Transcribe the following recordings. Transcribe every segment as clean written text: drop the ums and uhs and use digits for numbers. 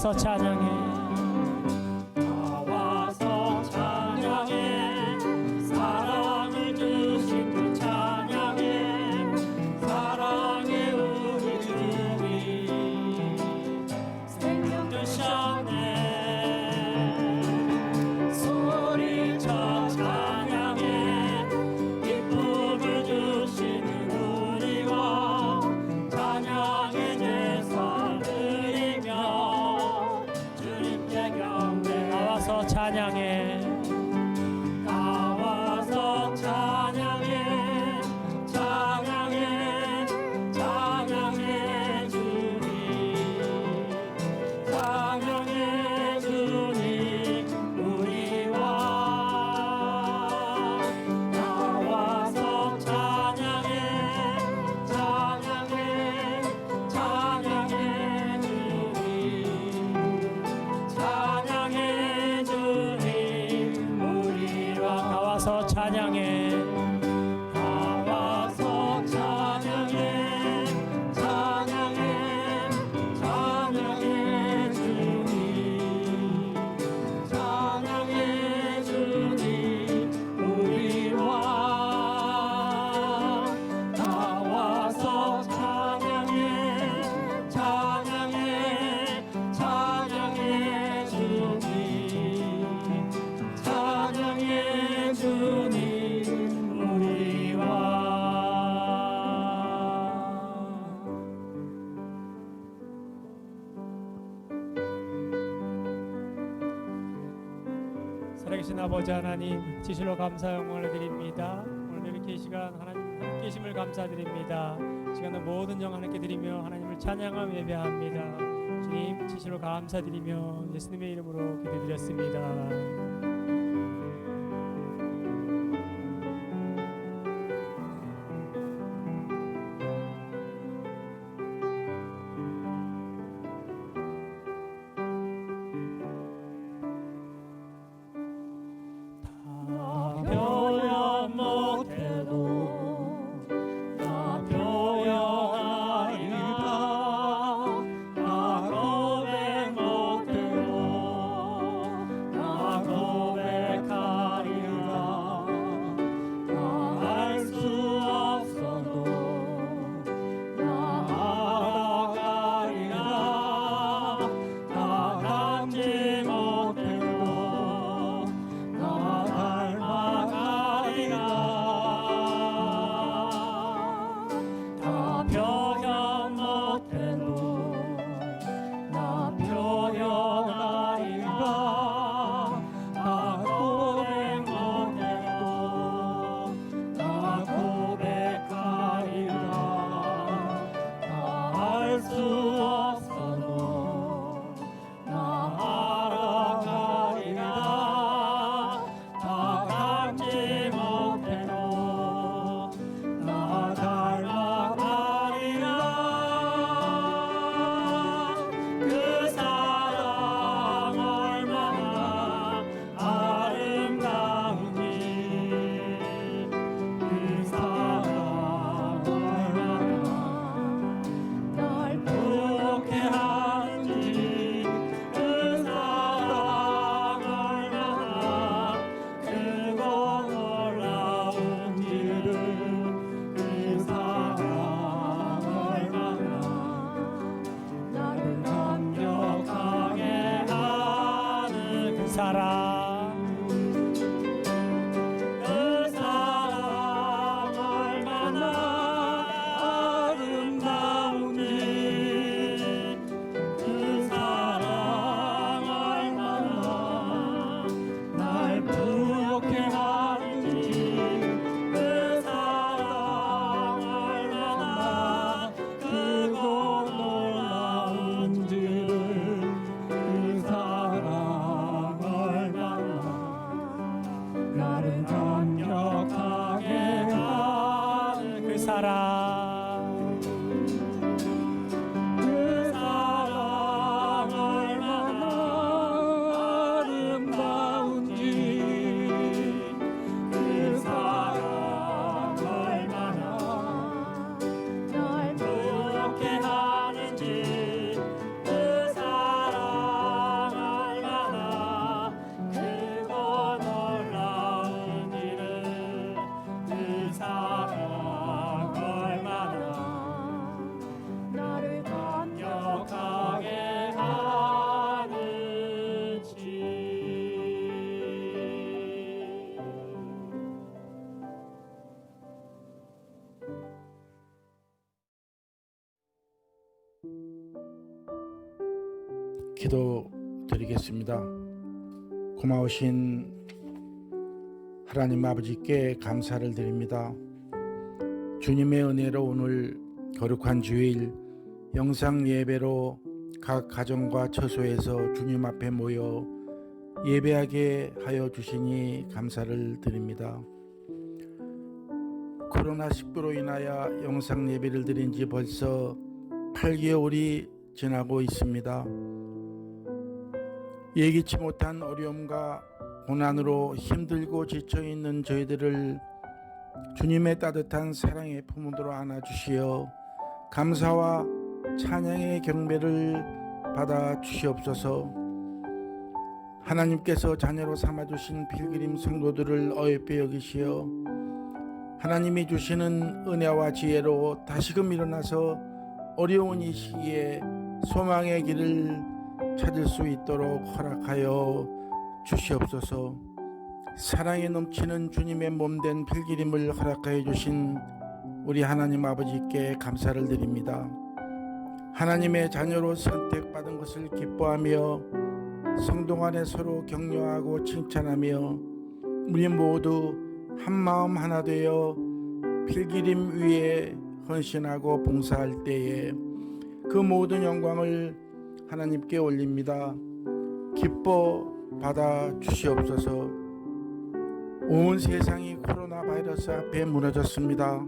나와서 찬양해. 나와서 찬양해. 사랑을 주신 주 찬양해. 사랑의 우리 주님 생명 주셨네. 소리쳐 찬양해. 기쁨을 주시는 우리와 찬양의 제사 드리며 주님께 경배. 나와서 찬양해. 나와서 찬양해. 찬양해. 찬양해 주님. 찬양해 주님 우리와. 나와서 찬양해. 찬양해. 찬양해 주님. 찬양해 주님 우리와. 나와서 찬양해. 나와서 찬양해. 찬양해. 찬양해 주님. 찬양해 주님 우리와. 나와서 찬양해. 찬양해. 찬양해 주님. 찬양해 주님 우리와. 살아계신 아버지 하나님, 진실로 감사 영광을 드립니다. 오늘 이렇게 이 시간 하나님 함께 계심을 감사드립니다. 시간은 모든 영광 하나님께 드리며 하나님을 찬양하며 예배합니다. 주님 진실로 감사드리며 예수님의 이름으로 기도드렸습니다. 표현 못해도 나 표현하리라. 나 고백 못해도 나 고백하리라. 나 알 수 없어도 나 알아가리라. 나 닮지 못해도 나 닮아가리라. 다 표현 못해도 나 표현하리라. 다 고백 못해도 나 고백하리라. 다 알 수 없어도 나 알아가리라. 다 닮지 못해도 나 닮아가리라. 그 사랑 얼마나 아름다운지. 그 사랑 얼마나 날 부럽게 하는지. 그 사랑 얼마나 크고 놀라운지를. 그 사랑 얼마나 나를 감격하게 하는. 그 사랑 그 사랑 얼마나 아름다운지. 그 사랑 얼마나 날 부럽게 하는지. 그 사랑 얼마나 크고 놀라운지를. 그 사랑 얼마나 나를 감격하게 하는. 그 사랑 그 사랑 얼마나 아름다운지. 그 사랑 얼마나 날 부럽게 하는지. 그 사랑 기도드리겠습니다. 고마우신 하나님 아버지께 감사를 드립니다. 주님의 은혜로 오늘 거룩한 주일 영상 예배로 각 가정과 처소에서 주님 앞에 모여 예배하게 하여 주시니 감사를 드립니다. 코로나19로 인하여 영상 예배를 드린 지 벌써 8개월이 지나고 있습니다. 예기치 못한 어려움과 고난으로 힘들고 지쳐있는 저희들을 주님의 따뜻한 사랑의 품으로 안아주시어 감사와 찬양의 경배를 받아 주시옵소서. 하나님께서 자녀로 삼아주신 필그림 성도들을 어여삐 여기시어 하나님이 주시는 은혜와 지혜로 다시금 일어나서 어려운 이 시기에 소망의 길을 찾을 수 있도록 허락하여 주시옵소서. 사랑에 넘치는 주님의 몸된 필기림을 허락하여 주신 우리 하나님 아버지께 감사를 드립니다. 하나님의 자녀로 선택받은 것을 기뻐하며 성도 간에 서로 격려하고 칭찬하며 우리 모두 한마음 하나 되어 필기림 위에 헌신하고 봉사할 때에 그 모든 영광을 하나님께 올립니다. 기뻐 받아 주시옵소서. 온 세상이 코로나 바이러스 앞에 무너졌습니다.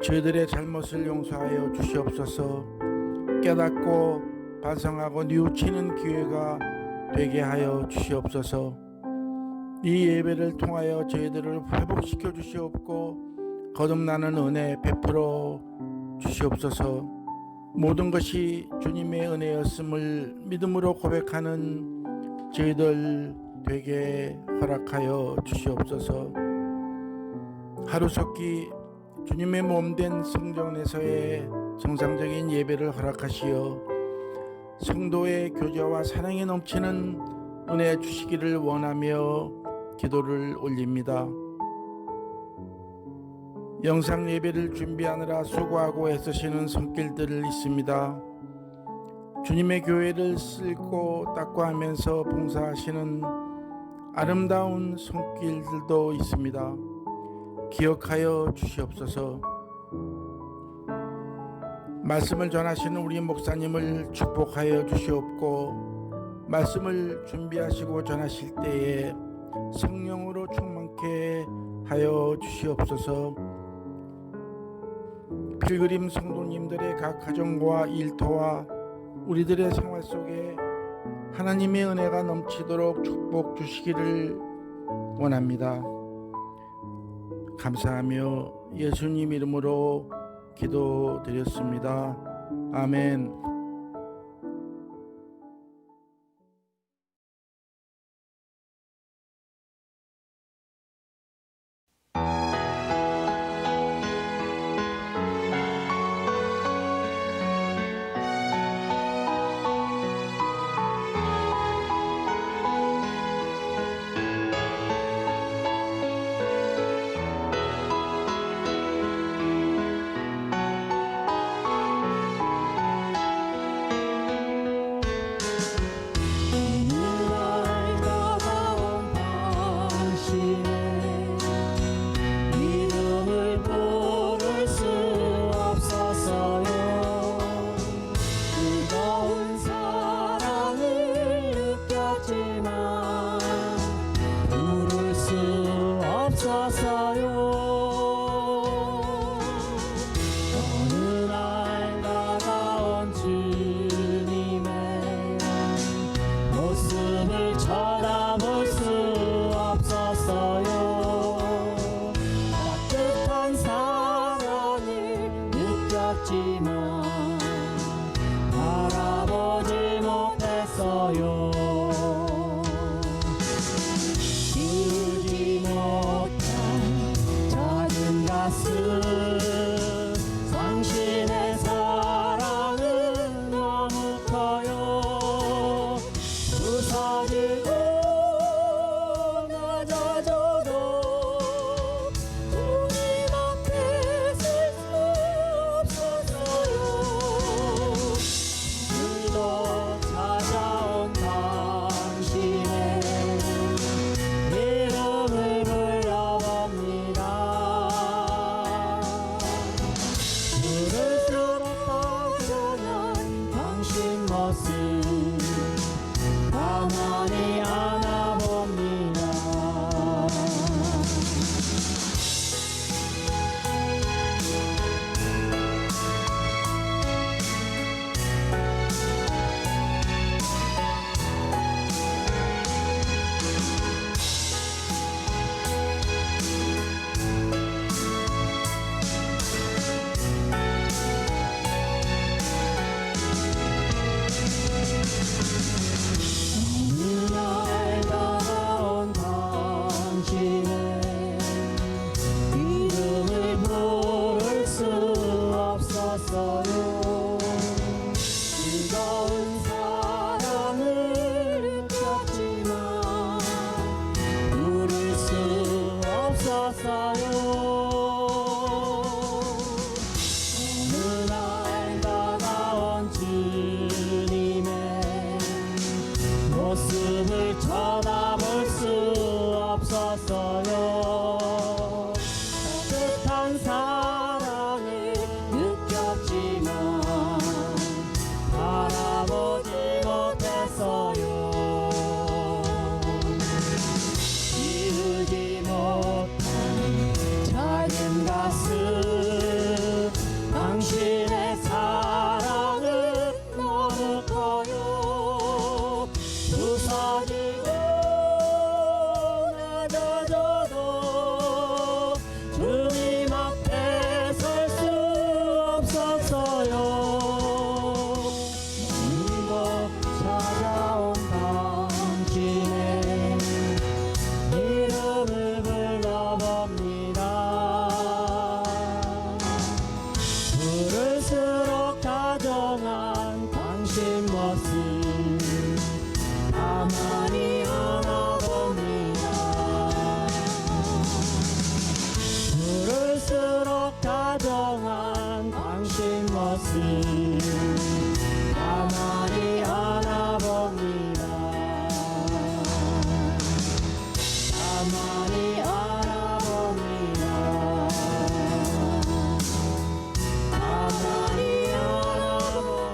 저희들의 잘못을 용서하여 주시옵소서. 깨닫고 반성하고 뉘우치는 기회가 되게 하여 주시옵소서. 이 예배를 통하여 저희들을 회복시켜 주시옵고 거듭나는 은혜 베풀어 주시옵소서. 모든 것이 주님의 은혜였음을 믿음으로 고백하는 저희들 되게 허락하여 주시옵소서. 하루속히 주님의 몸된 성전에서의 정상적인 예배를 허락하시어 성도의 교제와 사랑이 넘치는 은혜 주시기를 원하며 기도를 올립니다. 영상 예배를 준비하느라 수고하고 애쓰시는 손길들을 있습니다. 주님의 교회를 쓸고 닦고 하면서 봉사하시는 아름다운 손길들도 있습니다. 기억하여 주시옵소서. 말씀을 전하시는 우리 목사님을 축복하여 주시옵고 말씀을 준비하시고 전하실 때에 성령으로 충만케 하여 주시옵소서. 필그림 성도님들의 각 가정과 일터와 우리들의 생활 속에 하나님의 은혜가 넘치도록 축복 주시기를 원합니다. 감사하며 예수님 이름으로 기도드렸습니다. 아멘. 바라보지 못했어요. 주지 못한 뺐어요. 어느 날 다가온 주님의 모습을 쳐다볼 수 없었어요. 따뜻한 사랑을 느꼈지만 바라보지 못했어요. 지우지 못한 작은 가슴, 당신의 사랑은 너무 커요. 부서지고 낮아져도 주님 앞에 설 수 없었어요. 이곳 찾아온 당신의 이름을 불러봅니다. 부를수록 다정한 당신 모습 가만히 안아봅니다. 부를수록 다정한 당신 모습 가만히 안아봅니다. 가만히 알아봅니다. 가만히 알아봅니다.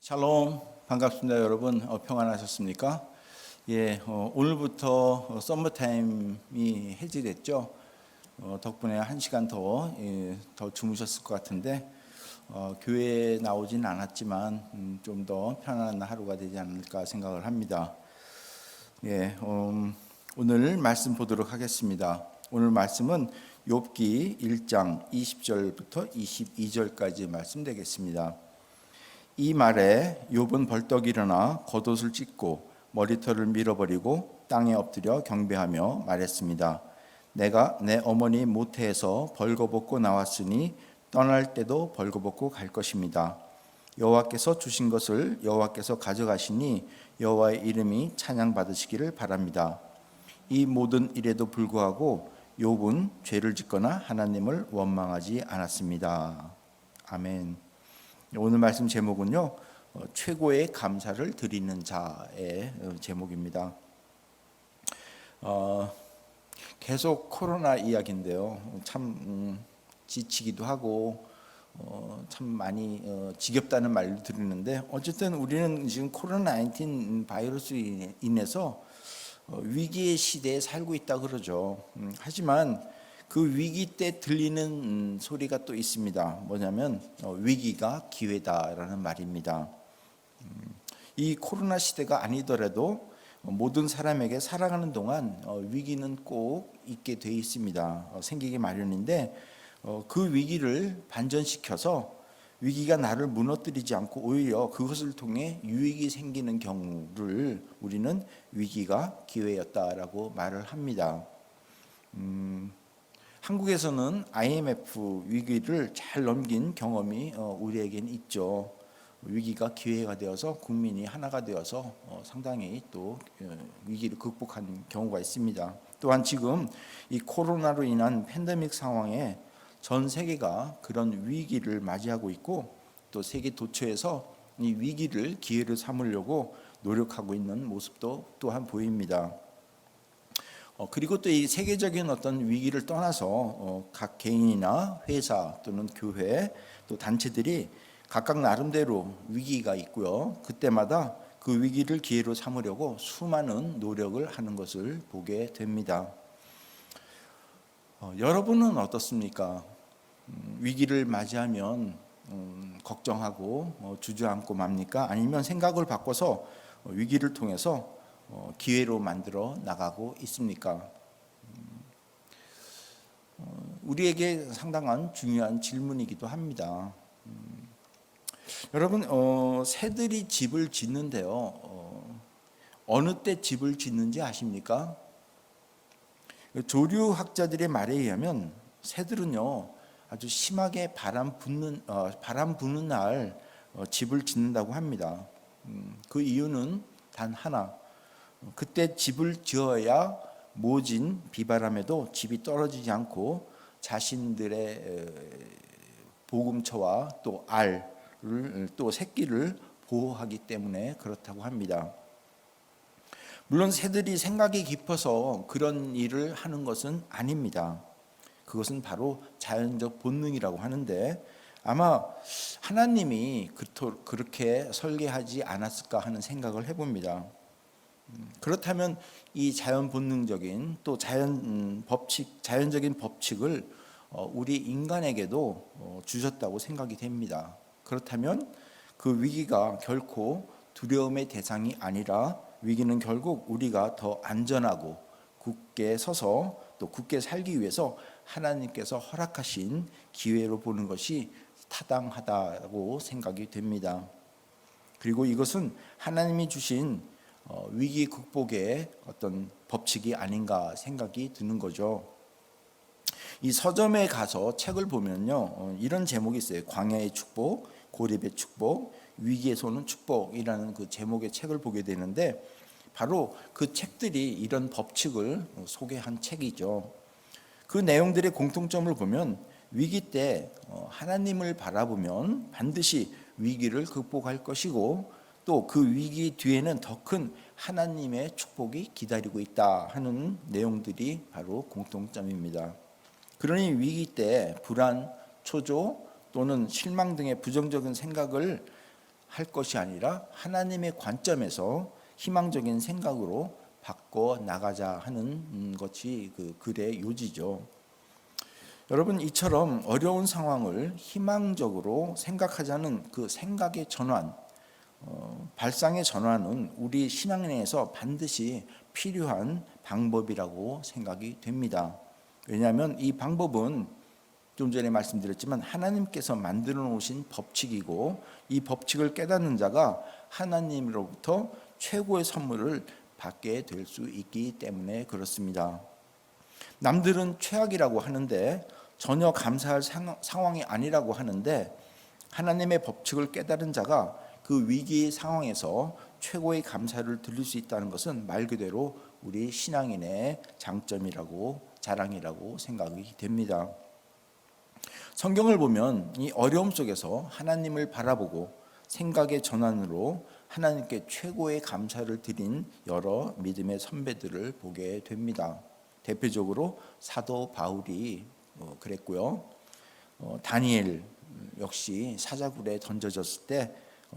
샬롬, 반갑습니다 여러분. 평안하셨습니까? 예, 오늘부터 썸머타임이 해제됐죠. 덕분에 1시간 더 주무셨을 것 같은데 교회에 나오진 않았지만 좀 더 편안한 하루가 되지 않을까 생각을 합니다. 예, 오늘 말씀 보도록 하겠습니다. 오늘 말씀은 욥기 1장 20절부터 22절까지 말씀 되겠습니다. 이 말에 욥은 벌떡 일어나 겉옷을 찢고 머리털을 밀어버리고 땅에 엎드려 경배하며 말했습니다. 내가 내 어머니 모태에서 벌거벗고 나왔으니 떠날 때도 벌거벗고 갈 것입니다. 여호와께서 주신 것을 여호와께서 가져가시니 여호와의 이름이 찬양받으시기를 바랍니다. 이 모든 일에도 불구하고 욥은 죄를 짓거나 하나님을 원망하지 않았습니다. 아멘. 오늘 말씀 제목은요, 최고의 감사를 드리는 자의 제목입니다. 계속 코로나 이야기인데요. 참 지치기도 하고 참 많이 지겹다는 말을 들었는데 어쨌든 우리는 지금 코로나19 바이러스로 인해서 위기의 시대에 살고 있다 그러죠. 하지만 그 위기 때 들리는 소리가 또 있습니다. 뭐냐면 위기가 기회다라는 말입니다. 이 코로나 시대가 아니더라도 모든 사람에게 살아가는 동안 위기는 꼭 있게 돼 있습니다. 생기기 마련인데 그 위기를 반전시켜서 위기가 나를 무너뜨리지 않고 오히려 그것을 통해 유익이 생기는 경우를 우리는 위기가 기회였다라고 말을 합니다. 한국에서는 IMF 위기를 잘 넘긴 경험이 우리에겐 있죠. 위기가 기회가 되어서 국민이 하나가 되어서 상당히 또 위기를 극복한 경우가 있습니다. 또한 지금 이 코로나로 인한 팬데믹 상황에 전 세계가 그런 위기를 맞이하고 있고 또 세계 도처에서 이 위기를 기회로 삼으려고 노력하고 있는 모습도 또한 보입니다. 그리고 또 이 세계적인 어떤 위기를 떠나서 각 개인이나 회사 또는 교회 또 단체들이 각각 나름대로 위기가 있고요. 그때마다 그 위기를 기회로 삼으려고 수많은 노력을 하는 것을 보게 됩니다. 여러분은 어떻습니까? 위기를 맞이하면 걱정하고 주저앉고 맙니까? 아니면 생각을 바꿔서 위기를 통해서 기회로 만들어 나가고 있습니까? 우리에게 상당한 중요한 질문이기도 합니다. 여러분, 새들이 집을 짓는데요. 어느 때 집을 짓는지 아십니까? 조류학자들의 말에 의하면 새들은요, 아주 심하게 바람 부는 날 집을 짓는다고 합니다. 그 이유는 단 하나. 그때 집을 지어야 모진 비바람에도 집이 떨어지지 않고 자신들의 보금처와 또 알을 또 새끼를 보호하기 때문에 그렇다고 합니다. 물론 새들이 생각이 깊어서 그런 일을 하는 것은 아닙니다. 그것은 바로 자연적 본능이라고 하는데 아마 하나님이 그렇게 설계하지 않았을까 하는 생각을 해봅니다. 그렇다면 이 자연 본능적인 또 자연적인 법칙을 우리 인간에게도 주셨다고 생각이 됩니다. 그렇다면 그 위기가 결코 두려움의 대상이 아니라 위기는 결국 우리가 더 안전하고 굳게 서서 또 굳게 살기 위해서 하나님께서 허락하신 기회로 보는 것이 타당하다고 생각이 됩니다. 그리고 이것은 하나님이 주신 위기 극복의 어떤 법칙이 아닌가 생각이 드는 거죠. 이 서점에 가서 책을 보면요, 이런 제목이 있어요. 광야의 축복, 고립의 축복, 위기에서 오는 축복이라는 그 제목의 책을 보게 되는데 바로 그 책들이 이런 법칙을 소개한 책이죠. 그 내용들의 공통점을 보면 위기 때 하나님을 바라보면 반드시 위기를 극복할 것이고 또 그 위기 뒤에는 더 큰 하나님의 축복이 기다리고 있다 하는 내용들이 바로 공통점입니다. 그러니 위기 때 불안, 초조 또는 실망 등의 부정적인 생각을 할 것이 아니라 하나님의 관점에서 희망적인 생각으로 바꿔 나가자 하는 것이 그 글의 요지죠. 여러분, 이처럼 어려운 상황을 희망적으로 생각하자는 그 생각의 전환, 발상의 전환은 우리 신앙인에서 반드시 필요한 방법이라고 생각이 됩니다. 왜냐하면 이 방법은 좀 전에 말씀드렸지만 하나님께서 만들어 놓으신 법칙이고 이 법칙을 깨닫는 자가 하나님으로부터 최고의 선물을 받게 될 수 있기 때문에 그렇습니다. 남들은 최악이라고 하는데 전혀 감사할 상황이 아니라고 하는데 하나님의 법칙을 깨달은 자가 그 위기 상황에서 최고의 감사를 드릴 수 있다는 것은 말 그대로 우리 신앙인의 장점이라고 자랑이라고 생각이 됩니다. 성경을 보면 이 어려움 속에서 하나님을 바라보고 생각의 전환으로 하나님께 최고의 감사를 드린 여러 믿음의 선배들을 보게 됩니다. 대표적으로 사도 바울이 그랬고요. 다니엘 역시 사자굴에 던져졌을 때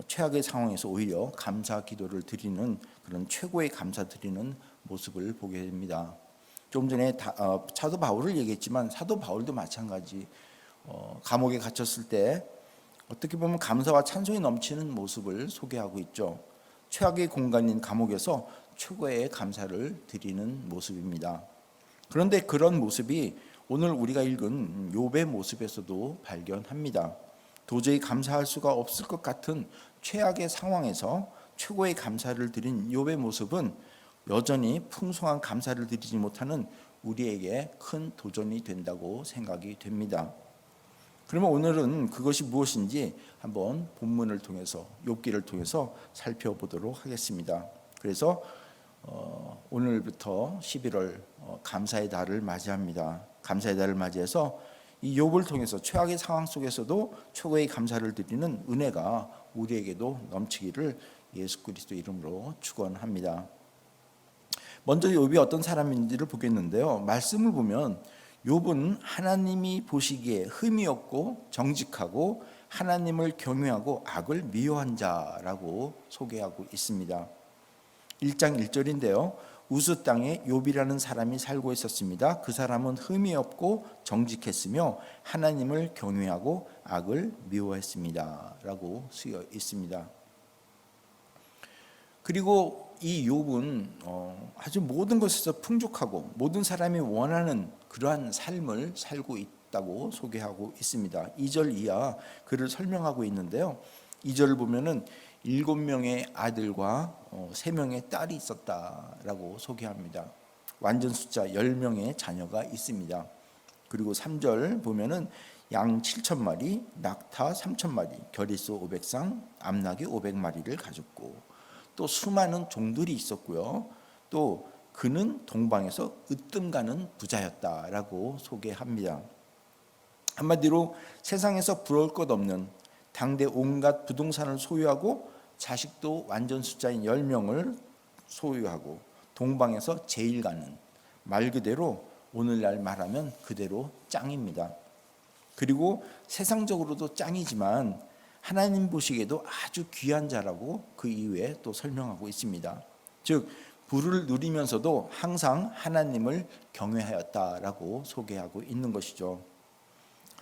최악의 상황에서 오히려 감사 기도를 드리는 그런 최고의 감사 드리는 모습을 보게 됩니다. 좀 전에 사도 바울을 얘기했지만 사도 바울도 마찬가지 감옥에 갇혔을 때 어떻게 보면 감사와 찬송이 넘치는 모습을 소개하고 있죠. 최악의 공간인 감옥에서 최고의 감사를 드리는 모습입니다. 그런데 그런 모습이 오늘 우리가 읽은 욥의 모습에서도 발견합니다. 도저히 감사할 수가 없을 것 같은 최악의 상황에서 최고의 감사를 드린 욥의 모습은 여전히 풍성한 감사를 드리지 못하는 우리에게 큰 도전이 된다고 생각이 됩니다. 그러면 오늘은 그것이 무엇인지 한번 본문을 통해서 욥기를 통해서 살펴보도록 하겠습니다. 그래서 오늘부터 11월 감사의 달을 맞이합니다. 감사의 달을 맞이해서 이 욥을 통해서 최악의 상황 속에서도 최고의 감사를 드리는 은혜가 우리에게도 넘치기를 예수 그리스도 이름으로 축원합니다. 먼저 욥이 어떤 사람인지를 보겠는데요. 말씀을 보면 욥은 하나님이 보시기에 흠이 없고 정직하고 하나님을 경외하고 악을 미워한 자라고 소개하고 있습니다. 1장 1절인데요. 우스 땅에 욥이라는 사람이 살고 있었습니다. 그 사람은 흠이 없고 정직했으며 하나님을 경외하고 악을 미워했습니다. 라고 쓰여 있습니다. 그리고 이 욥은 아주 모든 것에서 풍족하고 모든 사람이 원하는 그러한 삶을 살고 있다고 소개하고 있습니다. 2절 이하 그를 설명하고 있는데요. 2절을 보면은 7명의 아들과 3명의 딸이 있었다라고 소개합니다. 완전 숫자 10명의 자녀가 있습니다. 그리고 3절 보면은 양 7,000마리, 낙타 3,000마리, 겨리소 500상, 암나귀 500마리를 가졌고 또 수많은 종들이 있었고요. 또 그는 동방에서 으뜸가는 부자였다라고 소개합니다. 한마디로 세상에서 부러울 것 없는 당대 온갖 부동산을 소유하고 자식도 완전 숫자인 10명을 소유하고 동방에서 제일 가는, 말 그대로 오늘날 말하면 그대로 짱입니다. 그리고 세상적으로도 짱이지만 하나님 보시기에도 아주 귀한 자라고 그 이후에 또 설명하고 있습니다. 즉 부를 누리면서도 항상 하나님을 경외하였다라고 소개하고 있는 것이죠.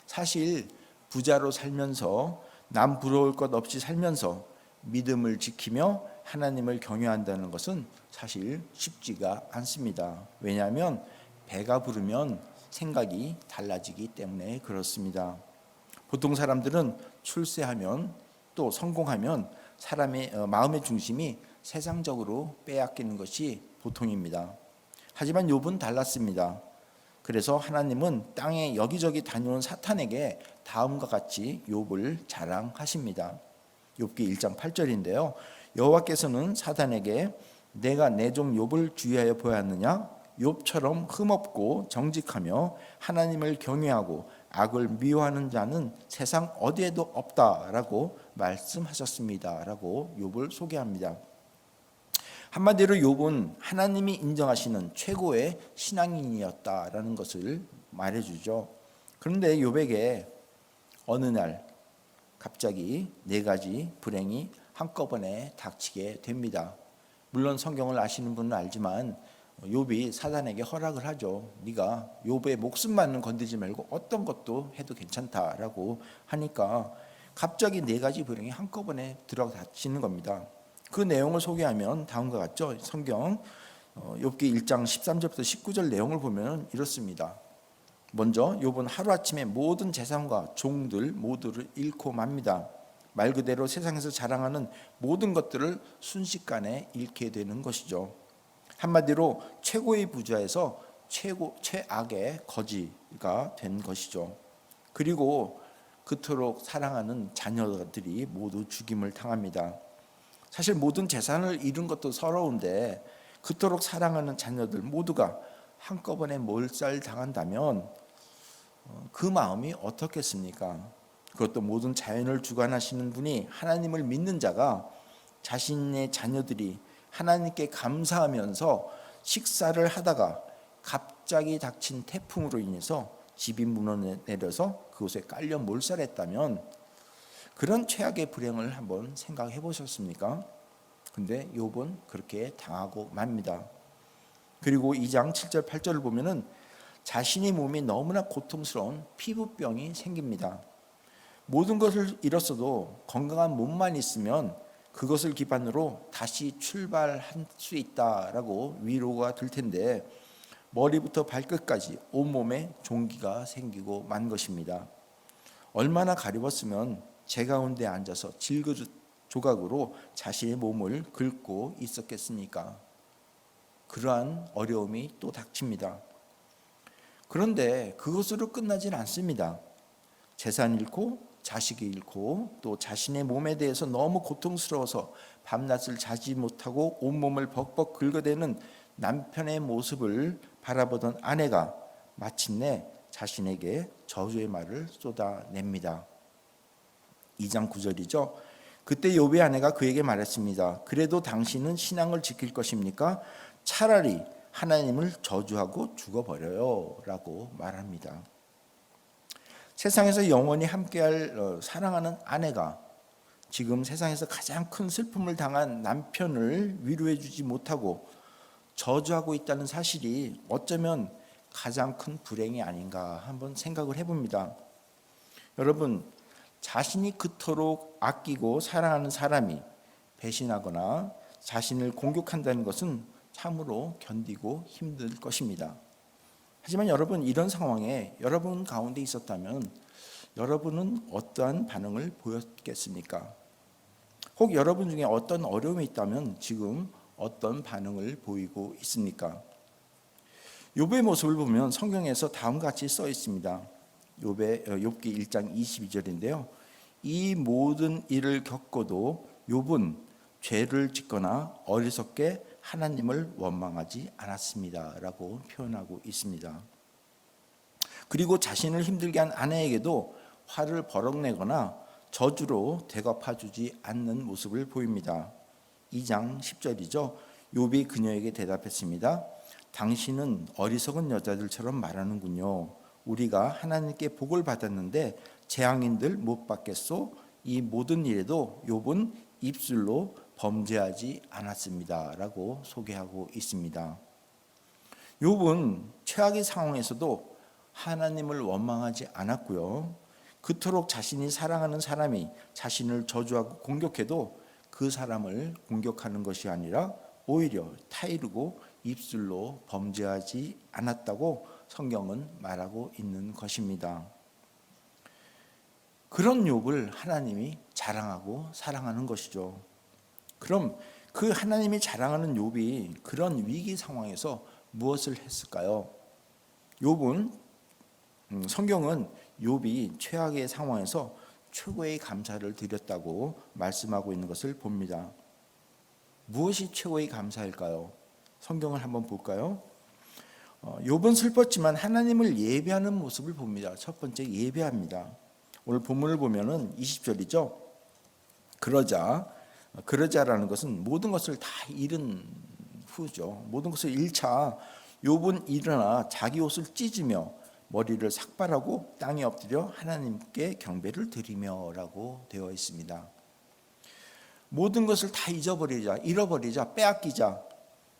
사실 부자로 살면서 남 부러울 것 없이 살면서 믿음을 지키며 하나님을 경외한다는 것은 사실 쉽지가 않습니다. 왜냐하면 배가 부르면 생각이 달라지기 때문에 그렇습니다. 보통 사람들은 출세하면 또 성공하면 사람의 마음의 중심이 세상적으로 빼앗기는 것이 보통입니다. 하지만 욥은 달랐습니다. 그래서 하나님은 땅에 여기저기 다녀온 사탄에게 다음과 같이 욥을 자랑하십니다. 욥기 1장 8절인데요. 여호와께서는 사탄에게 내가 내 종 욥을 주의하여 보았느냐? 욥처럼 흠없고 정직하며 하나님을 경외하고 악을 미워하는 자는 세상 어디에도 없다라고 말씀하셨습니다라고 욥을 소개합니다. 한마디로 욥은 하나님이 인정하시는 최고의 신앙인이었다라는 것을 말해주죠. 그런데 욥에게 어느 날 갑자기 4가지 불행이 한꺼번에 닥치게 됩니다. 물론 성경을 아시는 분은 알지만 욥이 사단에게 허락을 하죠. 네가 욥의 목숨만은 건드리지 말고 어떤 것도 해도 괜찮다라고 하니까 갑자기 4가지 불행이 한꺼번에 들어닥치는 겁니다. 그 내용을 소개하면 다음과 같죠. 성경 욥기 1장 13절부터 19절 내용을 보면 이렇습니다. 먼저 욥은 하루아침에 모든 재산과 종들 모두를 잃고 맙니다. 말 그대로 세상에서 자랑하는 모든 것들을 순식간에 잃게 되는 것이죠. 한마디로 최고의 부자에서 최악의 거지가 된 것이죠. 그리고 그토록 사랑하는 자녀들이 모두 죽임을 당합니다. 사실 모든 재산을 잃은 것도 서러운데 그토록 사랑하는 자녀들 모두가 한꺼번에 몰살당한다면 그 마음이 어떻겠습니까? 그것도 모든 자연을 주관하시는 분이 하나님을 믿는 자가 자신의 자녀들이 하나님께 감사하면서 식사를 하다가 갑자기 닥친 태풍으로 인해서 집이 무너내려서 그곳에 깔려 몰살했다면 그런 최악의 불행을 한번 생각해 보셨습니까? 근데 욥은 그렇게 당하고 맙니다. 그리고 2장 7절 8절을 보면은 자신의 몸이 너무나 고통스러운 피부병이 생깁니다. 모든 것을 잃었어도 건강한 몸만 있으면 그것을 기반으로 다시 출발할 수 있다라고 위로가 될 텐데 머리부터 발끝까지 온몸에 종기가 생기고 만 것입니다. 얼마나 가려웠으면 제 가운데 앉아서 질그 조각으로 자신의 몸을 긁고 있었겠습니까? 그러한 어려움이 또 닥칩니다. 그런데 그것으로 끝나진 않습니다. 재산 잃고 자식이 잃고 또 자신의 몸에 대해서 너무 고통스러워서 밤낮을 자지 못하고 온몸을 벅벅 긁어대는 남편의 모습을 바라보던 아내가 마침내 자신에게 저주의 말을 쏟아냅니다. 2장 9절이죠. 그때 욥의 아내가 그에게 말했습니다. 그래도 당신은 신앙을 지킬 것입니까? 차라리 하나님을 저주하고 죽어버려요 라고 말합니다. 세상에서 영원히 함께할 사랑하는 아내가 지금 세상에서 가장 큰 슬픔을 당한 남편을 위로해 주지 못하고 저주하고 있다는 사실이 어쩌면 가장 큰 불행이 아닌가 한번 생각을 해봅니다. 여러분, 자신이 그토록 아끼고 사랑하는 사람이 배신하거나 자신을 공격한다는 것은 참으로 견디고 힘들 것입니다. 하지만 여러분, 이런 상황에 여러분 가운데 있었다면 여러분은 어떠한 반응을 보였겠습니까? 혹 여러분 중에 어떤 어려움이 있다면 지금 어떤 반응을 보이고 있습니까? 욥의 모습을 보면 성경에서 다음과 같이 써 있습니다. 욥기 1장 22절인데요. 이 모든 일을 겪고도 욥은 죄를 짓거나 어리석게 하나님을 원망하지 않았습니다라고 표현하고 있습니다. 그리고 자신을 힘들게 한 아내에게도 화를 버럭내거나 저주로 대갚아주지 않는 모습을 보입니다. 2장 10절이죠. 욥이 그녀에게 대답했습니다. 당신은 어리석은 여자들처럼 말하는군요. 우리가 하나님께 복을 받았는데 재앙인들 못 받겠소? 이 모든 일에도 욥은 입술로 범죄하지 않았습니다라고 소개하고 있습니다. 욥은 최악의 상황에서도 하나님을 원망하지 않았고요. 그토록 자신이 사랑하는 사람이 자신을 저주하고 공격해도 그 사람을 공격하는 것이 아니라 오히려 타이르고 입술로 범죄하지 않았다고 성경은 말하고 있는 것입니다. 그런 욥을 하나님이 자랑하고 사랑하는 것이죠. 그럼 그 하나님이 자랑하는 욥이 그런 위기 상황에서 무엇을 했을까요? 성경은 욥이 최악의 상황에서 최고의 감사를 드렸다고 말씀하고 있는 것을 봅니다. 무엇이 최고의 감사일까요? 성경을 한번 볼까요? 욥은 슬펐지만 하나님을 예배하는 모습을 봅니다. 첫 번째 예배합니다. 오늘 본문을 보면은 20절이죠. 그러자라는 것은 모든 것을 다 잃은 후죠. 모든 것을 잃자 욥은 일어나 자기 옷을 찢으며 머리를 삭발하고 땅에 엎드려 하나님께 경배를 드리며라고 되어 있습니다. 모든 것을 다 잃어버리자, 빼앗기자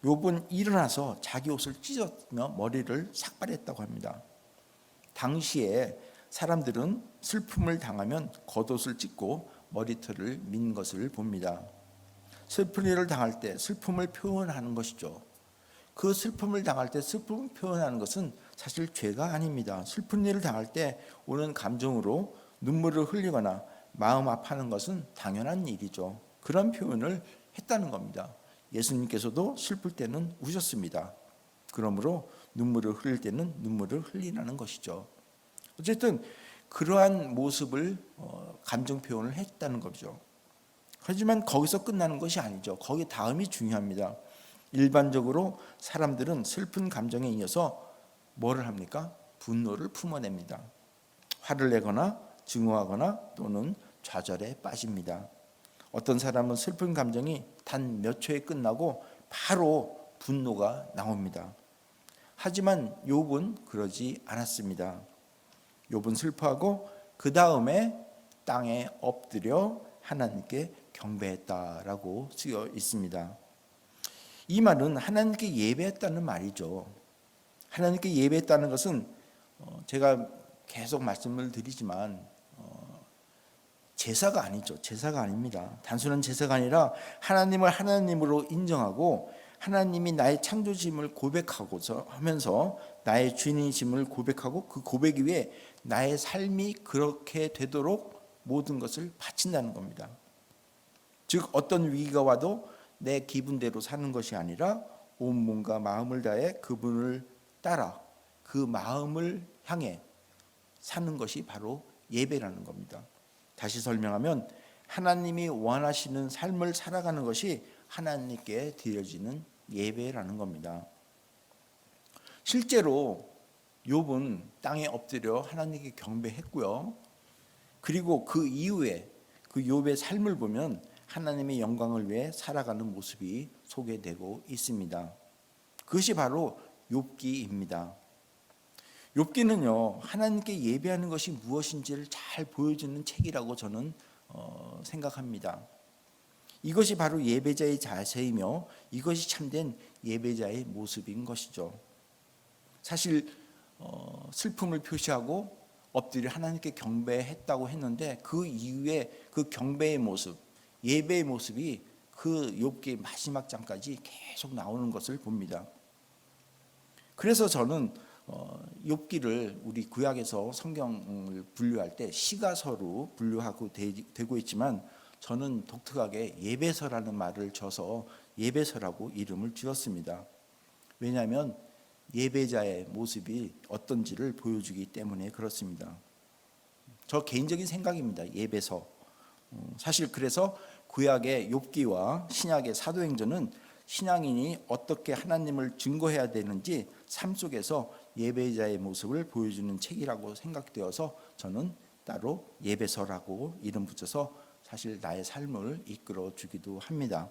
욥은 일어나서 자기 옷을 찢으며 머리를 삭발했다고 합니다. 당시에 사람들은 슬픔을 당하면 겉옷을 찢고 머리털을 민 것을 봅니다. 슬픈 일을 당할 때 슬픔을 표현하는 것이죠. 그 슬픔을 당할 때 슬픔을 표현하는 것은 사실 죄가 아닙니다. 슬픈 일을 당할 때 오는 감정으로 눈물을 흘리거나 마음 아파하는 것은 당연한 일이죠. 그런 표현을 했다는 겁니다. 예수님께서도 슬플 때는 우셨습니다. 그러므로 눈물을 흘릴 때는 눈물을 흘리라는 것이죠. 어쨌든 그러한 모습을 감정 표현을 했다는 거죠. 하지만 거기서 끝나는 것이 아니죠. 거기 다음이 중요합니다. 일반적으로 사람들은 슬픈 감정에 이어서 뭐를 합니까? 분노를 품어냅니다. 화를 내거나 증오하거나 또는 좌절에 빠집니다. 어떤 사람은 슬픈 감정이 단 몇 초에 끝나고 바로 분노가 나옵니다. 하지만 욥은 그러지 않았습니다. 욥은 슬퍼하고 그 다음에 땅에 엎드려 하나님께 경배했다라고 쓰여 있습니다. 이 말은 하나님께 예배했다는 말이죠. 하나님께 예배했다는 것은 제가 계속 말씀을 드리지만 제사가 아니죠. 제사가 아닙니다. 단순한 제사가 아니라 하나님을 하나님으로 인정하고 하나님이 나의 창조주임을 고백하고서 하면서 나의 주인이심을 고백하고 그 고백 위에 나의 삶이 그렇게 되도록 모든 것을 바친다는 겁니다. 즉 어떤 위기가 와도 내 기분대로 사는 것이 아니라 온 몸과 마음을 다해 그분을 따라 그 마음을 향해 사는 것이 바로 예배라는 겁니다. 다시 설명하면 하나님이 원하시는 삶을 살아가는 것이 하나님께 드려지는 예배라는 겁니다. 실제로 욥은 땅에 엎드려 하나님께 경배했고요. 그리고 그 이후에 그 욥의 삶을 보면 하나님의 영광을 위해 살아가는 모습이 소개되고 있습니다. 그것이 바로 욥기입니다. 욥기는요, 하나님께 예배하는 것이 무엇인지를 잘 보여주는 책이라고 저는 생각합니다. 이것이 바로 예배자의 자세이며 이것이 참된 예배자의 모습인 것이죠. 사실 슬픔을 표시하고 엎드려 하나님께 경배했다고 했는데 그 이후에 그 경배의 모습, 예배의 모습이 그 욥기 마지막 장까지 계속 나오는 것을 봅니다. 그래서 저는 욥기를 우리 구약에서 성경을 분류할 때 시가서로 분류하고 되고 있지만 저는 독특하게 예배서라는 말을 줘서 예배서라고 이름을 지었습니다. 왜냐하면 예배자의 모습이 어떤지를 보여주기 때문에 그렇습니다. 저 개인적인 생각입니다. 예배서. 사실 그래서 구약의 욥기와 신약의 사도행전은 신앙인이 어떻게 하나님을 증거해야 되는지 삶 속에서 예배자의 모습을 보여주는 책이라고 생각되어서 저는 따로 예배서라고 이름 붙여서 사실 나의 삶을 이끌어 주기도 합니다.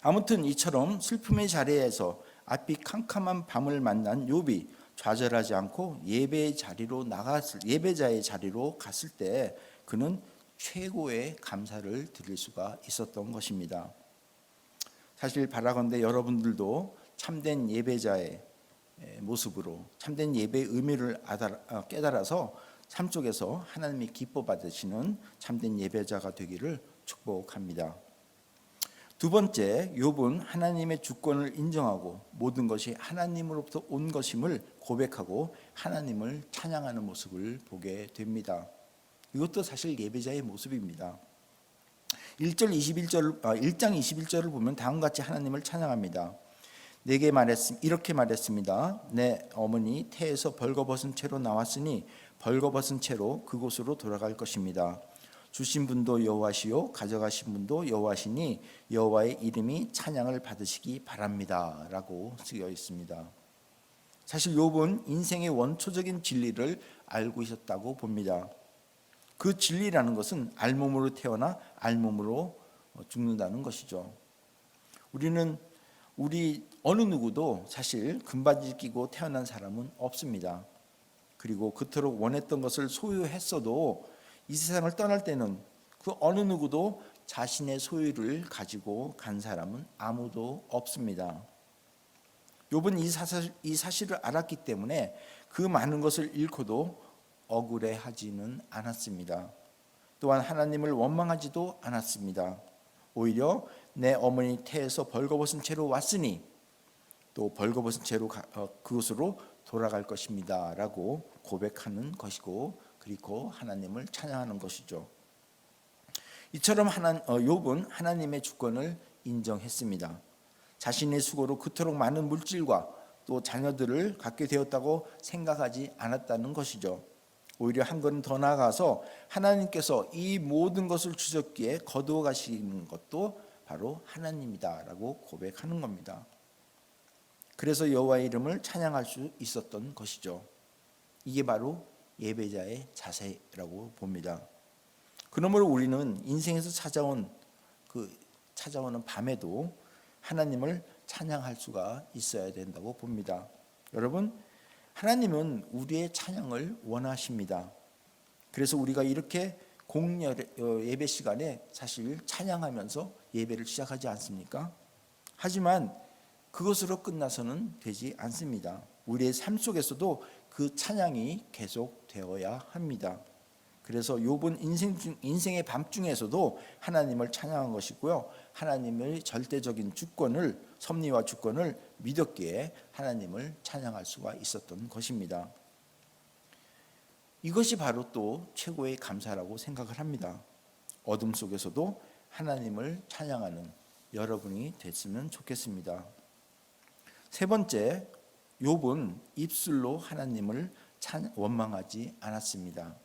아무튼 이처럼 슬픔의 자리에서 앞이 캄캄한 밤을 만난 욥이 좌절하지 않고 예배자의 자리로 갔을 때 그는 최고의 감사를 드릴 수가 있었던 것입니다. 사실 바라건대 여러분들도 참된 예배자의 모습으로 참된 예배의 의미를 깨달아서 삶 속에서 하나님이 기뻐 받으시는 참된 예배자가 되기를 축복합니다. 두 번째, 욥은 하나님의 주권을 인정하고 모든 것이 하나님으로부터 온 것임을 고백하고 하나님을 찬양하는 모습을 보게 됩니다. 이것도 사실 예배자의 모습입니다. 1장 21절을 보면 다음과 같이 하나님을 찬양합니다. 내게 이렇게 말했습니다. 내 어머니 태에서 벌거벗은 채로 나왔으니 벌거벗은 채로 그곳으로 돌아갈 것입니다. 주신 분도 여호와시요 가져가신 분도 여호와시니 여호와의 이름이 찬양을 받으시기 바랍니다 라고 쓰여 있습니다. 사실 욥은 인생의 원초적인 진리를 알고 있었다고 봅니다. 그 진리라는 것은 알몸으로 태어나 알몸으로 죽는다는 것이죠. 우리 어느 누구도 사실 금바지 끼고 태어난 사람은 없습니다. 그리고 그토록 원했던 것을 소유했어도 이 세상을 떠날 때는 그 어느 누구도 자신의 소유를 가지고 간 사람은 아무도 없습니다. 욥은 이 사실을 알았기 때문에 그 많은 것을 잃고도 억울해하지는 않았습니다. 또한 하나님을 원망하지도 않았습니다. 오히려 내 어머니 태에서 벌거벗은 채로 왔으니 또 벌거벗은 채로 그곳으로 돌아갈 것입니다 라고 고백하는 것이고 그리고 하나님을 찬양하는 것이죠. 이처럼 욥은 하나님의 주권을 인정했습니다. 자신의 수고로 그토록 많은 물질과 또 자녀들을 갖게 되었다고 생각하지 않았다는 것이죠. 오히려 한 걸음 더 나아가서 하나님께서 이 모든 것을 주셨기에 거두어 가시는 것도 바로 하나님이다라고 고백하는 겁니다. 그래서 여호와의 이름을 찬양할 수 있었던 것이죠. 이게 바로 예배자의 자세라고 봅니다. 그러므로 우리는 인생에서 찾아오는 밤에도 하나님을 찬양할 수가 있어야 된다고 봅니다. 여러분, 하나님은 우리의 찬양을 원하십니다. 그래서 우리가 이렇게 예배 시간에 사실 찬양하면서 예배를 시작하지 않습니까? 하지만 그것으로 끝나서는 되지 않습니다. 우리의 삶 속에서도 그 찬양이 계속되어야 합니다. 그래서 욥은 인생의 밤중에서도 하나님을 찬양한 것이고요. 하나님의 절대적인 주권을, 섭리와 주권을 믿었기에 하나님을 찬양할 수가 있었던 것입니다. 이것이 바로 또 최고의 감사라고 생각을 합니다. 어둠 속에서도 하나님을 찬양하는 여러분이 됐으면 좋겠습니다. 세 번째, 욥은 입술로 하나님을 원망하지 않았습니다.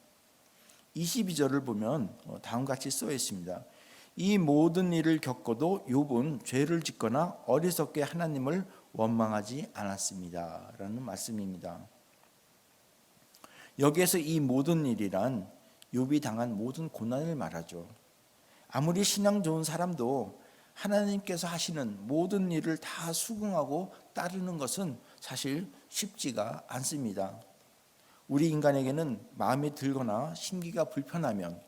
22절을 보면 다음같이 써 있습니다. 이 모든 일을 겪어도 욥은 죄를 짓거나 어리석게 하나님을 원망하지 않았습니다 라는 말씀입니다. 여기에서 이 모든 일이란 욥이 당한 모든 고난을 말하죠. 아무리 신앙 좋은 사람도 하나님께서 하시는 모든 일을 다 수긍하고 따르는 것은 사실 쉽지가 않습니다. 우리 인간에게는 마음이 들거나 심기가 불편하면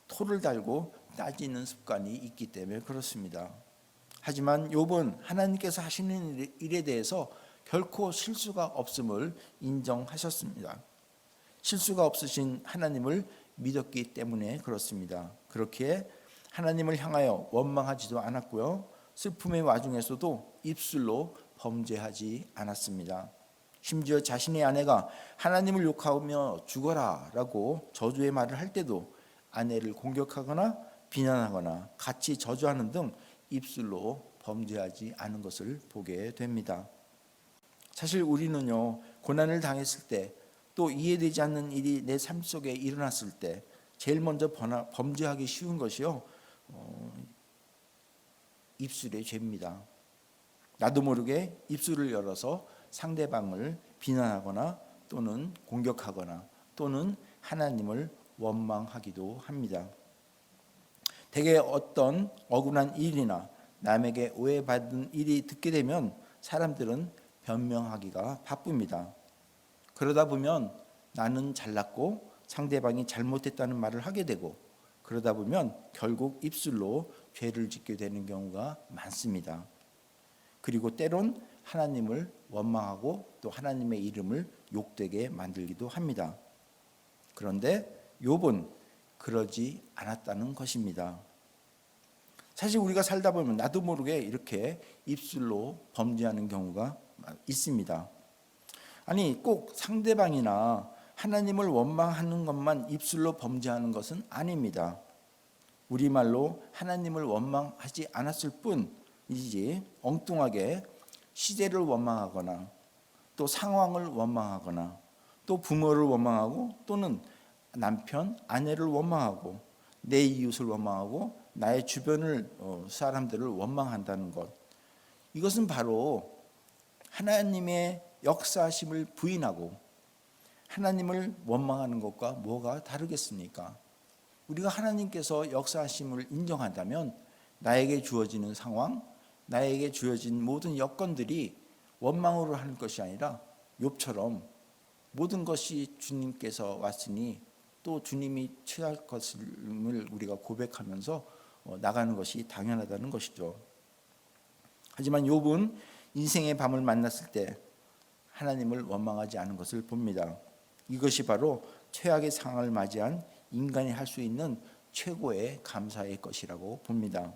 토를 달고 따지는 습관이 있기 때문에 그렇습니다. 하지만 욥은 하나님께서 하시는 일에 대해서 결코 실수가 없음을 인정하셨습니다. 실수가 없으신 하나님을 믿었기 때문에 그렇습니다. 그렇게 하나님을 향하여 원망하지도 않았고요. 슬픔의 와중에서도 입술로 범죄하지 않았습니다. 심지어 자신의 아내가 하나님을 욕하며 죽어라 라고 저주의 말을 할 때도 아내를 공격하거나 비난하거나 같이 저주하는 등 입술로 범죄하지 않은 것을 보게 됩니다. 사실 우리는요, 고난을 당했을 때 또 이해되지 않는 일이 내 삶 속에 일어났을 때 제일 먼저 범죄하기 쉬운 것이요, 입술의 죄입니다. 나도 모르게 입술을 열어서 상대방을 비난하거나 또는 공격하거나 또는 하나님을 원망하기도 합니다. 대개 어떤 억울한 일이나 남에게 오해받은 일이 듣게 되면 사람들은 변명하기가 바쁩니다. 그러다 보면 나는 잘났고 상대방이 잘못했다는 말을 하게 되고, 그러다 보면 결국 입술로 죄를 짓게 되는 경우가 많습니다. 그리고 때론 하나님을 원망하고 또 하나님의 이름을 욕되게 만들기도 합니다. 그런데 욥은 그러지 않았다는 것입니다. 사실 우리가 살다 보면 나도 모르게 이렇게 입술로 범죄하는 경우가 있습니다. 아니, 꼭 상대방이나 하나님을 원망하는 것만 입술로 범죄하는 것은 아닙니다. 우리말로 하나님을 원망하지 않았을 뿐이지 엉뚱하게 시대를 원망하거나 또 상황을 원망하거나 또 부모를 원망하고 또는 남편, 아내를 원망하고 내 이웃을 원망하고 나의 주변을 사람들을 원망한다는 것, 이것은 바로 하나님의 역사하심을 부인하고 하나님을 원망하는 것과 뭐가 다르겠습니까? 우리가 하나님께서 역사하심을 인정한다면 나에게 주어지는 상황, 나에게 주어진 모든 여건들이 원망으로 하는 것이 아니라 욥처럼 모든 것이 주님께서 왔으니 또 주님이 취할 것을 우리가 고백하면서 나가는 것이 당연하다는 것이죠. 하지만 욥은 인생의 밤을 만났을 때 하나님을 원망하지 않은 것을 봅니다. 이것이 바로 최악의 상황을 맞이한 인간이 할 수 있는 최고의 감사의 것이라고 봅니다.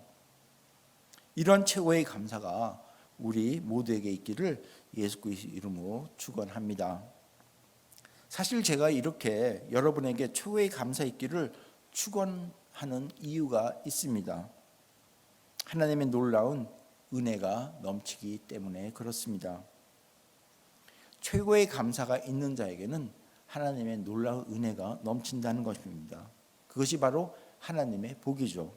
이런 최고의 감사가 우리 모두에게 있기를 예수 그리스도의 이름으로 축원합니다. 사실 제가 이렇게 여러분에게 최고의 감사 있기를 축원하는 이유가 있습니다. 하나님의 놀라운 은혜가 넘치기 때문에 그렇습니다. 최고의 감사가 있는 자에게는 하나님의 놀라운 은혜가 넘친다는 것입니다. 그것이 바로 하나님의 복이죠.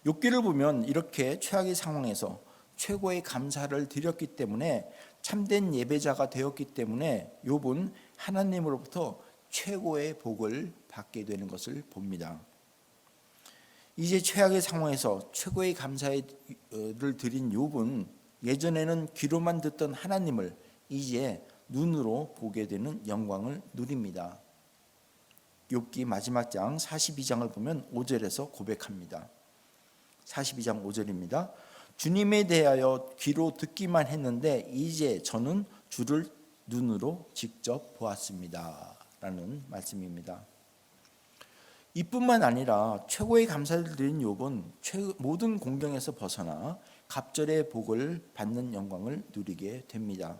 욥기를 보면 이렇게 최악의 상황에서 최고의 감사를 드렸기 때문에, 참된 예배자가 되었기 때문에 욥은 하나님으로부터 최고의 복을 받게 되는 것을 봅니다. 이제 최악의 상황에서 최고의 감사를 드린 욥은 예전에는 귀로만 듣던 하나님을 이제 눈으로 보게 되는 영광을 누립니다. 욥기 마지막 장 42장을 보면 5절에서 고백합니다. 42장 5절입니다. 주님에 대하여 귀로 듣기만 했는데 이제 저는 주를 눈으로 직접 보았습니다. 라는 말씀입니다. 이뿐만 아니라 최고의 감사를 드린 욥은 모든 공경에서 벗어나 갑절의 복을 받는 영광을 누리게 됩니다.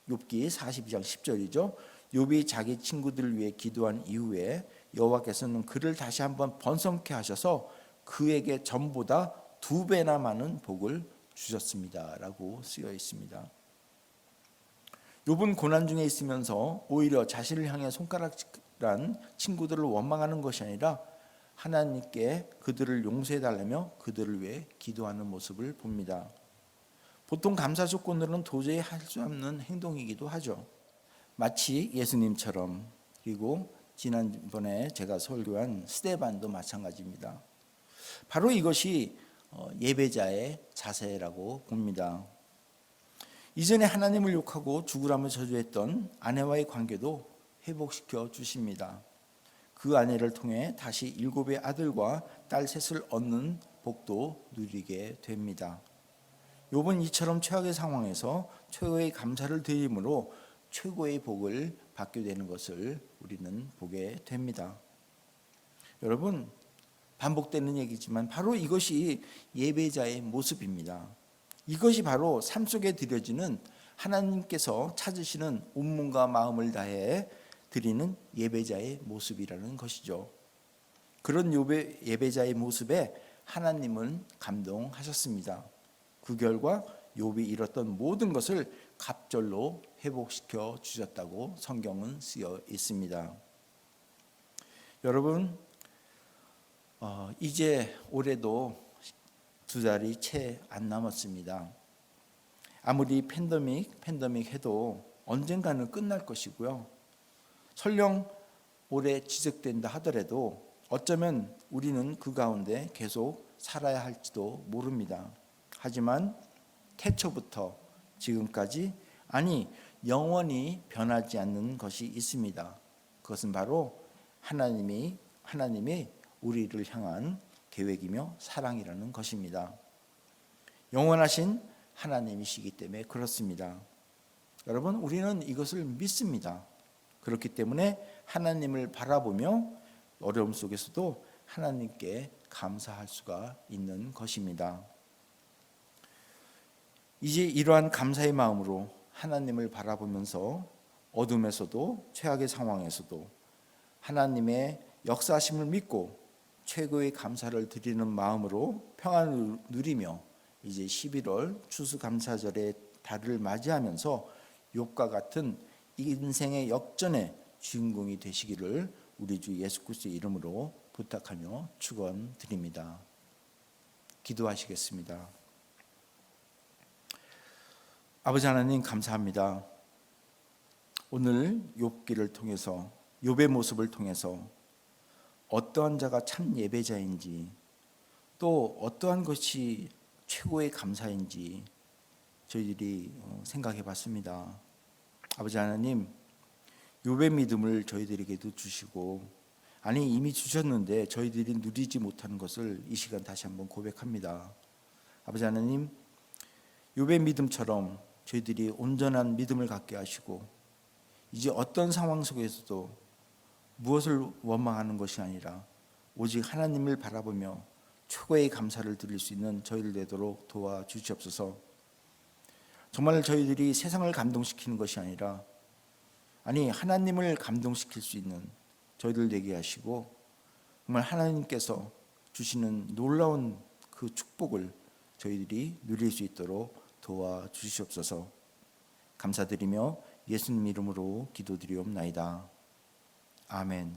욥기 42장 10절이죠. 욥이 자기 친구들을 위해 기도한 이후에 여호와께서는 그를 다시 한번 번성케 하셔서 그에게 전보다 2배나 많은 복을 주셨습니다. 라고 쓰여 있습니다. 욥은 고난 중에 있으면서 오히려 자신을 향해 손가락질한 친구들을 원망하는 것이 아니라 하나님께 그들을 용서해 달라며 그들을 위해 기도하는 모습을 봅니다. 보통 감사 조건으로는 도저히 할 수 없는 행동이기도 하죠. 마치 예수님처럼, 그리고 지난번에 제가 설교한 스데반도 마찬가지입니다. 바로 이것이 예배자의 자세라고 봅니다. 이전에 하나님을 욕하고 죽으라며 저주했던 아내와의 관계도 회복시켜 주십니다. 그 아내를 통해 다시 7의 아들과 딸 셋을 얻는 복도 누리게 됩니다. 욥은 이처럼 최악의 상황에서 최고의 감사를 드림으로 최고의 복을 받게 되는 것을 우리는 보게 됩니다. 여러분, 반복되는 얘기지만 바로 이것이 예배자의 모습입니다. 이것이 바로 삶 속에 드려지는 하나님께서 찾으시는 온몸과 마음을 다해 드리는 예배자의 모습이라는 것이죠. 그런 예배자의 모습에 하나님은 감동하셨습니다. 그 결과 욥이 잃었던 모든 것을 갑절로 회복시켜 주셨다고 성경은 쓰여 있습니다. 여러분, 이제 올해도 2달이 채 안 남았습니다. 아무리 팬데믹 해도 언젠가는 끝날 것이고요. 설령 올해 지속된다 하더라도 어쩌면 우리는 그 가운데 계속 살아야 할지도 모릅니다. 하지만 태초부터 지금까지, 아니 영원히 변하지 않는 것이 있습니다. 그것은 바로 하나님이 우리를 향한 계획이며 사랑이라는 것입니다. 영원하신 하나님이시기 때문에 그렇습니다. 여러분, 우리는 이것을 믿습니다. 그렇기 때문에 하나님을 바라보며 어려움 속에서도 하나님께 감사할 수가 있는 것입니다. 이제 이러한 감사의 마음으로 하나님을 바라보면서 어둠에서도 최악의 상황에서도 하나님의 역사하심을 믿고 최고의 감사를 드리는 마음으로 평안을 누리며 이제 11월 추수감사절의 달을 맞이하면서 욥과 같은 인생의 역전의 주인공이 되시기를 우리 주 예수 그리스도의 이름으로 부탁하며 축원드립니다. 기도하시겠습니다. 아버지 하나님, 감사합니다. 오늘 욥기를 통해서, 욥의 모습을 통해서 어떠한 자가 참 예배자인지, 또 어떠한 것이 최고의 감사인지 저희들이 생각해 봤습니다. 아버지 하나님, 욥의 믿음을 저희들에게도 주시고, 아니 이미 주셨는데 저희들이 누리지 못하는 것을 이 시간 다시 한번 고백합니다. 아버지 하나님, 욥의 믿음처럼 저희들이 온전한 믿음을 갖게 하시고, 이제 어떤 상황 속에서도 무엇을 원망하는 것이 아니라 오직 하나님을 바라보며 최고의 감사를 드릴 수 있는 저희들 되도록 도와주시옵소서. 정말 저희들이 세상을 감동시키는 것이 아니라, 아니 하나님을 감동시킬 수 있는 저희들 되게 하시고, 정말 하나님께서 주시는 놀라운 그 축복을 저희들이 누릴 수 있도록 도와주시옵소서. 감사드리며 예수님 이름으로 기도드리옵나이다. 아멘.